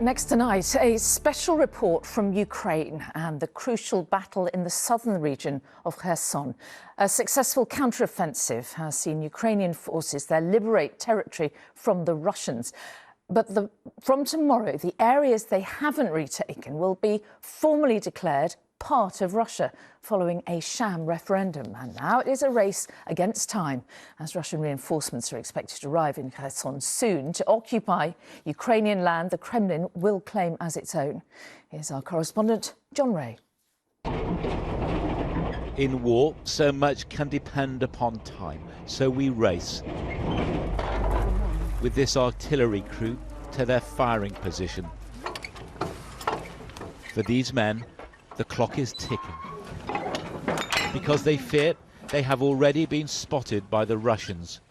Next tonight, a special report from Ukraine and the crucial battle in the southern region of Kherson. A successful counteroffensive has seen Ukrainian forces there liberate territory from the Russians. But from tomorrow, the areas they haven't retaken will be formally declared part of Russia following a sham referendum. And now it is a race against time as Russian reinforcements are expected to arrive in Kherson soon to occupy Ukrainian land the Kremlin will claim as its own. Here's our correspondent, John Ray. In war, so much can depend upon time, so we race with this artillery crew to their firing position. For these men, the clock is ticking because they fear they have already been spotted by the Russians.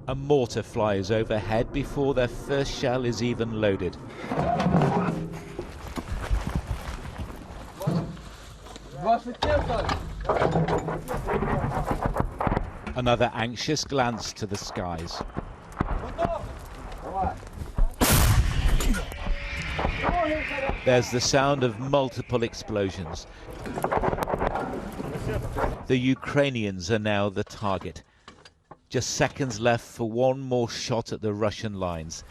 A mortar flies overhead before their first shell is even loaded. Another anxious glance to the skies. There's the sound of multiple explosions. The Ukrainians are now the target. Just seconds left for one more shot at the Russian lines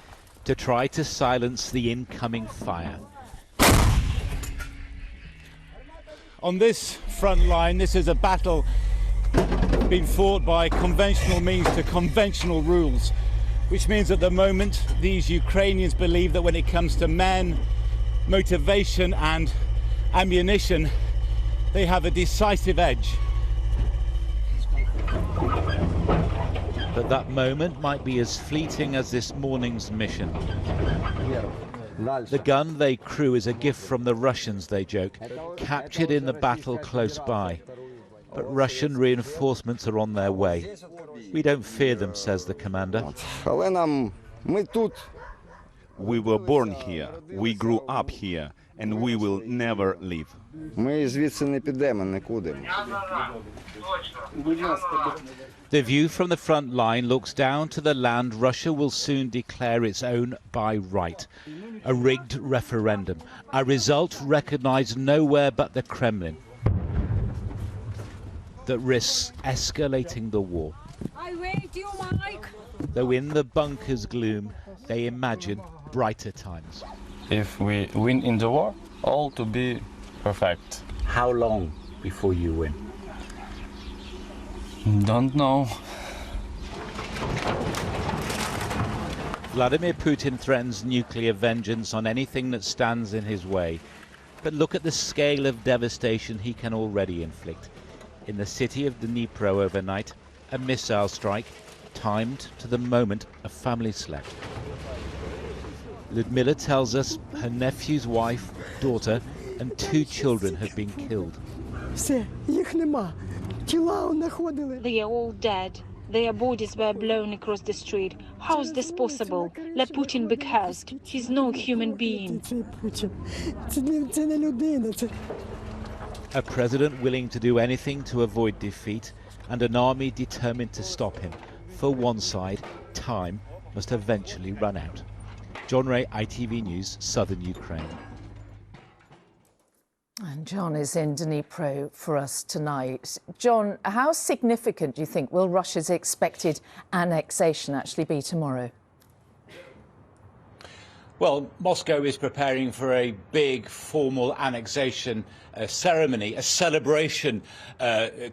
to try to silence the incoming fire. On this front line, this is a battle being fought by conventional means to conventional rules, which means at the moment these Ukrainians believe that when it comes to men, motivation and ammunition, they have a decisive edge. But that moment might be as fleeting as this morning's mission. The gun they crew is a gift from the Russians, they joke, captured in the battle close by. But Russian reinforcements are on their way. We don't fear them, says the commander. We were born here, we grew up here, and we will never leave. The view from the front line looks down to the land Russia will soon declare its own by right. A rigged referendum, a result recognized nowhere but the Kremlin, that risks escalating the war. I wait you, Mike. Though in the bunker's gloom, they imagine brighter times. If we win in the war, all to be perfect. How long before you win? Don't know. Vladimir Putin threatens nuclear vengeance on anything that stands in his way. But look at the scale of devastation he can already inflict. In the city of Dnipro overnight, a missile strike timed to the moment a family slept. Ludmila tells us her nephew's wife, daughter, and 2 children have been killed. They are all dead. Their bodies were blown across the street. How is this possible? Let Putin be cursed. He's no human being. A president willing to do anything to avoid defeat, and an army determined to stop him. For one side, time must eventually run out. John Ray, ITV News, Southern Ukraine. And John is in Dnipro for us tonight. John, how significant do you think will Russia's expected annexation actually be tomorrow? Well, Moscow is preparing for a big formal annexation ceremony, a celebration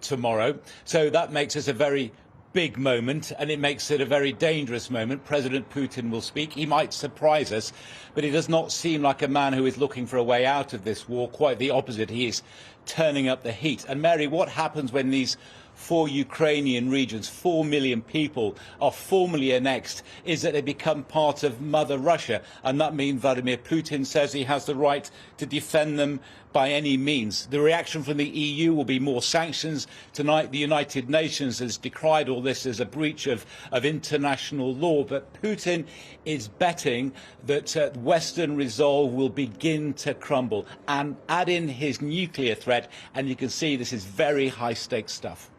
tomorrow. So that makes it a very big moment, and it makes it a very dangerous moment. President Putin will speak. He might surprise us, but he does not seem like a man who is looking for a way out of this war. Quite the opposite. He is turning up the heat. And Mary, what happens when these 4 Ukrainian regions, 4 million people, are formally annexed, is that they become part of Mother Russia. And that means Vladimir Putin says he has the right to defend them by any means. The reaction from the EU will be more sanctions. Tonight, the United Nations has decried all this as a breach of international law. But Putin is betting that Western resolve will begin to crumble, and add in his nuclear threat, and you can see this is very high-stakes stuff.